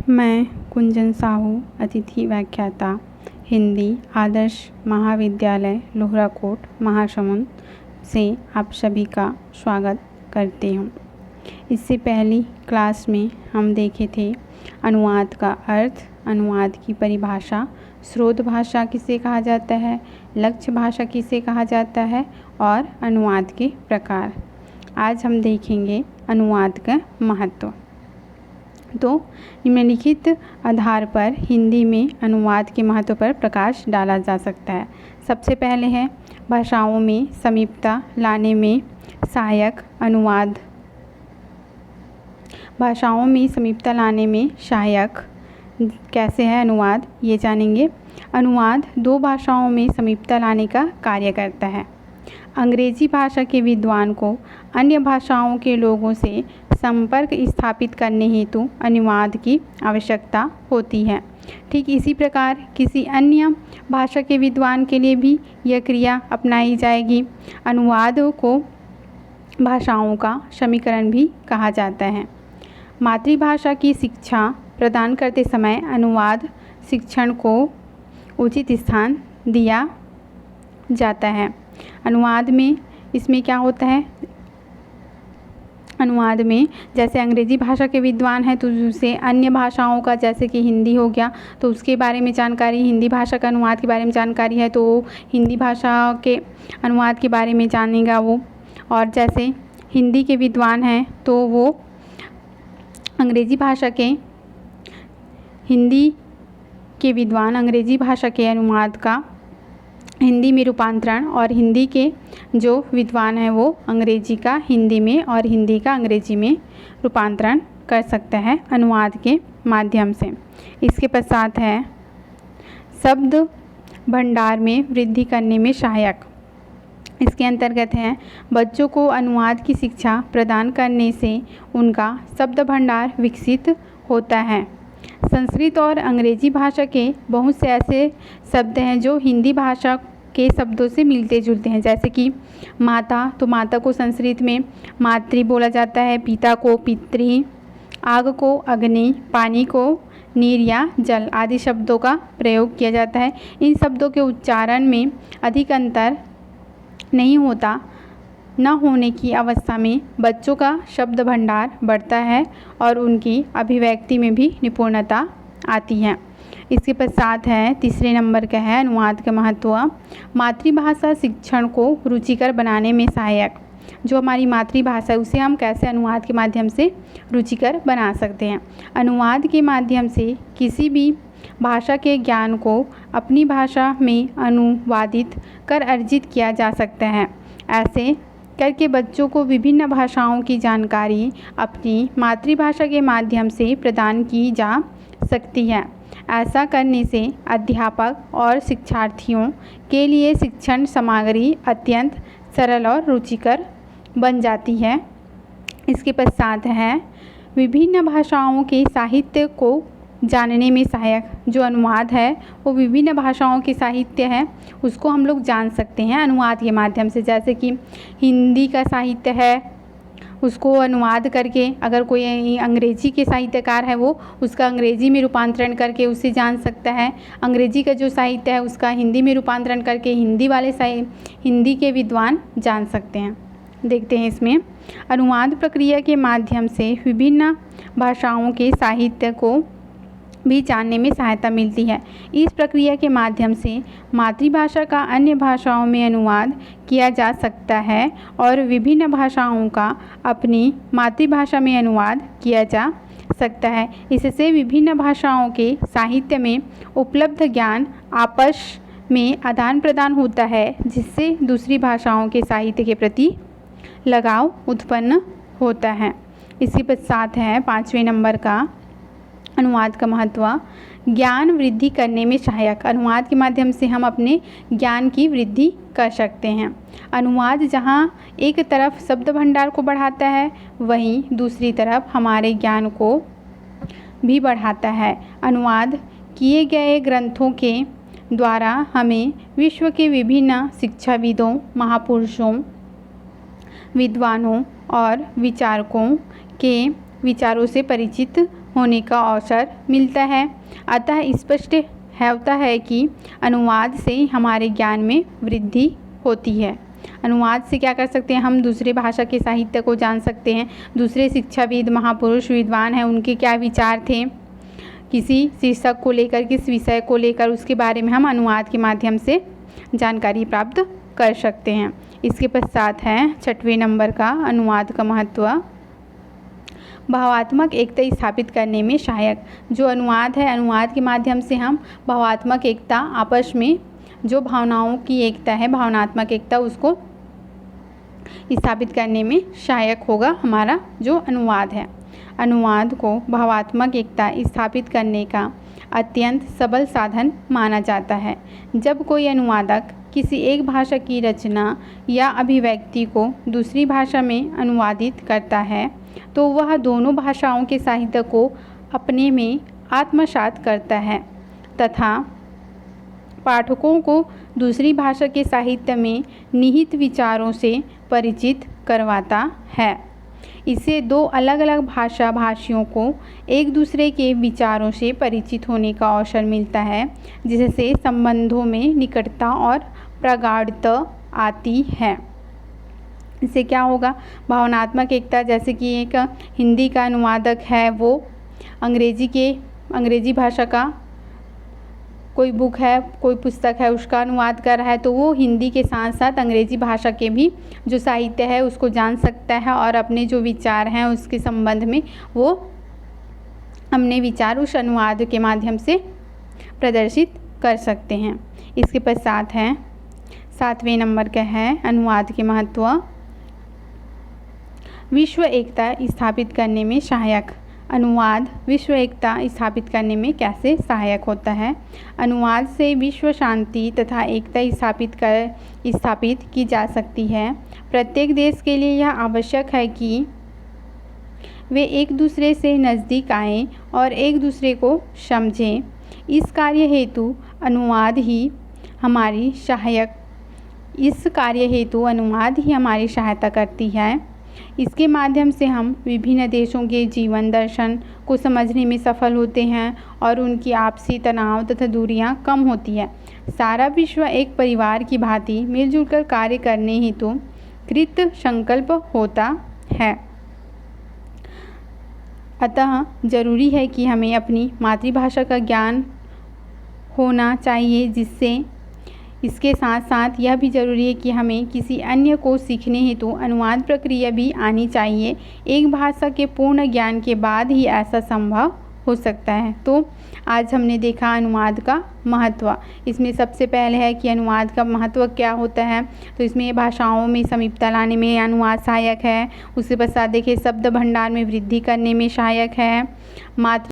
मैं कुंजन साहू, अतिथि व्याख्याता, हिंदी, आदर्श महाविद्यालय लोहराकोट महासमुंद से आप सभी का स्वागत करती हूँ। इससे पहली क्लास में हम देखे थे अनुवाद का अर्थ, अनुवाद की परिभाषा, स्रोत भाषा किसे कहा जाता है, लक्ष्य भाषा किसे कहा जाता है और अनुवाद के प्रकार। आज हम देखेंगे अनुवाद का महत्व। तो निम्नलिखित आधार पर हिंदी में अनुवाद के महत्व पर प्रकाश डाला जा सकता है। सबसे पहले है भाषाओं में समीपता लाने में सहायक अनुवाद। भाषाओं में समीपता लाने में सहायक कैसे है अनुवाद, ये जानेंगे। अनुवाद दो भाषाओं में समीपता लाने का कार्य करता है। अंग्रेजी भाषा के विद्वान को अन्य भाषाओं के लोगों से संपर्क स्थापित करने हेतु अनुवाद की आवश्यकता होती है। ठीक इसी प्रकार किसी अन्य भाषा के विद्वान के लिए भी यह क्रिया अपनाई जाएगी। अनुवाद को भाषाओं का समीकरण भी कहा जाता है। मातृभाषा की शिक्षा प्रदान करते समय अनुवाद शिक्षण को उचित स्थान दिया जाता है। अनुवाद में इसमें क्या होता है, अनुवाद में जैसे अंग्रेजी भाषा के विद्वान हैं तो उसे अन्य भाषाओं का, जैसे कि हिंदी हो गया तो उसके बारे में जानकारी, हिंदी भाषा का अनुवाद के बारे में जानकारी है तो हिंदी भाषा के अनुवाद के बारे में जानेगा वो। और जैसे हिंदी के विद्वान हैं तो वो अंग्रेजी भाषा के, हिंदी के विद्वान अंग्रेजी भाषा के अनुवाद का हिंदी में रूपांतरण, और हिंदी के जो विद्वान हैं वो अंग्रेजी का हिंदी में और हिंदी का अंग्रेजी में रूपांतरण कर सकता है अनुवाद के माध्यम से। इसके पश्चात है शब्द भंडार में वृद्धि करने में सहायक। इसके अंतर्गत है बच्चों को अनुवाद की शिक्षा प्रदान करने से उनका शब्द भंडार विकसित होता है। संस्कृत और अंग्रेजी भाषा के बहुत से ऐसे शब्द हैं जो हिंदी भाषा के शब्दों से मिलते जुलते हैं, जैसे कि माता, तो माता को संस्कृत में मातृ बोला जाता है, पिता को पितृ, आग को अग्नि, पानी को नीर या जल आदि शब्दों का प्रयोग किया जाता है। इन शब्दों के उच्चारण में अधिक अंतर नहीं होता, न होने की अवस्था में बच्चों का शब्द भंडार बढ़ता है और उनकी अभिव्यक्ति में भी निपुणता आती है। इसके पश्चात है तीसरे नंबर का है अनुवाद का महत्व। मातृभाषा शिक्षण को रुचिकर बनाने में सहायक। जो हमारी मातृभाषा है उसे हम कैसे अनुवाद के माध्यम से रुचिकर बना सकते हैं। अनुवाद के माध्यम से किसी भी भाषा के ज्ञान को अपनी भाषा में अनुवादित कर अर्जित किया जा सकता है। ऐसे करके बच्चों को विभिन्न भाषाओं की जानकारी अपनी मातृभाषा के माध्यम से प्रदान की जा सकती है। ऐसा करने से अध्यापक और शिक्षार्थियों के लिए शिक्षण सामग्री अत्यंत सरल और रुचिकर बन जाती है। इसके पश्चात है विभिन्न भाषाओं के साहित्य को जानने में सहायक। जो अनुवाद है वो विभिन्न भाषाओं के साहित्य है उसको हम लोग जान सकते हैं अनुवाद के माध्यम से। जैसे कि हिंदी का साहित्य है उसको अनुवाद करके, अगर कोई अंग्रेजी के साहित्यकार है वो उसका अंग्रेजी में रूपांतरण करके उसे जान सकता है। अंग्रेजी का जो साहित्य है उसका हिंदी में रूपांतरण करके हिंदी वाले हिंदी के विद्वान जान सकते हैं। देखते हैं इसमें अनुवाद प्रक्रिया के माध्यम से विभिन्न भाषाओं के साहित्य को भी जानने में सहायता मिलती है। इस प्रक्रिया के माध्यम से मातृभाषा का अन्य भाषाओं में अनुवाद किया जा सकता है और विभिन्न भाषाओं का अपनी मातृभाषा में अनुवाद किया जा सकता है। इससे विभिन्न भाषाओं के साहित्य में उपलब्ध ज्ञान आपस में आदान प्रदान होता है, जिससे दूसरी भाषाओं के साहित्य के प्रति लगाव उत्पन्न होता है। इसके पश्चात है पाँचवें नंबर का अनुवाद का महत्व। ज्ञान वृद्धि करने में सहायक। अनुवाद के माध्यम से हम अपने ज्ञान की वृद्धि कर सकते हैं। अनुवाद जहाँ एक तरफ शब्द भंडार को बढ़ाता है वहीं दूसरी तरफ हमारे ज्ञान को भी बढ़ाता है। अनुवाद किए गए ग्रंथों के द्वारा हमें विश्व के विभिन्न शिक्षाविदों, महापुरुषों, विद्वानों और विचारकों के विचारों से परिचित होने का अवसर मिलता है। अतः स्पष्ट होता है कि अनुवाद से हमारे ज्ञान में वृद्धि होती है। अनुवाद से क्या कर सकते हैं, हम दूसरे भाषा के साहित्य को जान सकते हैं। दूसरे शिक्षाविद, महापुरुष, विद्वान हैं, उनके क्या विचार थे किसी शीर्षक को लेकर, किस विषय को लेकर, उसके बारे में हम अनुवाद के माध्यम से जानकारी प्राप्त कर सकते हैं। इसके पश्चात है 6वें नंबर का अनुवाद का महत्व। भावात्मक एकता स्थापित करने में सहायक। जो अनुवाद है, अनुवाद के माध्यम से हम भावात्मक एकता, आपस में जो भावनाओं की एकता है, भावनात्मक एकता, उसको स्थापित करने में सहायक होगा हमारा जो अनुवाद है। अनुवाद को भावात्मक एकता स्थापित करने का अत्यंत सबल साधन माना जाता है। जब कोई अनुवादक किसी एक भाषा की रचना या अभिव्यक्ति को दूसरी भाषा में अनुवादित करता है तो वह दोनों भाषाओं के साहित्य को अपने में आत्मसात करता है तथा पाठकों को दूसरी भाषा के साहित्य में निहित विचारों से परिचित करवाता है। इससे दो अलग अलग भाषियों को एक दूसरे के विचारों से परिचित होने का अवसर मिलता है, जिससे संबंधों में निकटता और प्रगाढ़ता आती है। इससे क्या होगा, भावनात्मक एकता, जैसे कि एक हिंदी का अनुवादक है, वो अंग्रेजी भाषा का कोई बुक है, कोई पुस्तक है, उसका अनुवाद कर रहा है, तो वो हिंदी के साथ साथ अंग्रेजी भाषा के भी जो साहित्य है उसको जान सकता है और अपने जो विचार हैं उसके संबंध में वो अपने विचार उस अनुवाद के माध्यम से प्रदर्शित कर सकते हैं। इसके पश्चात है 7वें नंबर का है अनुवाद के महत्व। विश्व एकता स्थापित करने में सहायक। अनुवाद विश्व एकता स्थापित करने में कैसे सहायक होता है। अनुवाद से विश्व शांति तथा एकता स्थापित की जा सकती है। प्रत्येक देश के लिए यह आवश्यक है कि वे एक दूसरे से नज़दीक आएं और एक दूसरे को समझें। इस कार्य हेतु अनुवाद ही हमारी सहायता करती है। इसके माध्यम से हम विभिन्न देशों के जीवन दर्शन को समझने में सफल होते हैं और उनकी आपसी तनाव तथा दूरियां कम होती है। सारा विश्व एक परिवार की भांति मिलजुल कर कार्य करने हेतु कृत संकल्प होता है। अतः जरूरी है कि हमें अपनी मातृभाषा का ज्ञान होना चाहिए, जिससे इसके साथ साथ यह भी ज़रूरी है कि हमें किसी अन्य को सीखने हेतु अनुवाद प्रक्रिया भी आनी चाहिए। एक भाषा के पूर्ण ज्ञान के बाद ही ऐसा संभव हो सकता है। तो आज हमने देखा अनुवाद का महत्व। इसमें सबसे पहले है कि अनुवाद का महत्व क्या होता है, तो इसमें भाषाओं में समीपता लाने में अनुवाद सहायक है। उसके पश्चात देखिए शब्द भंडार में वृद्धि करने में सहायक है।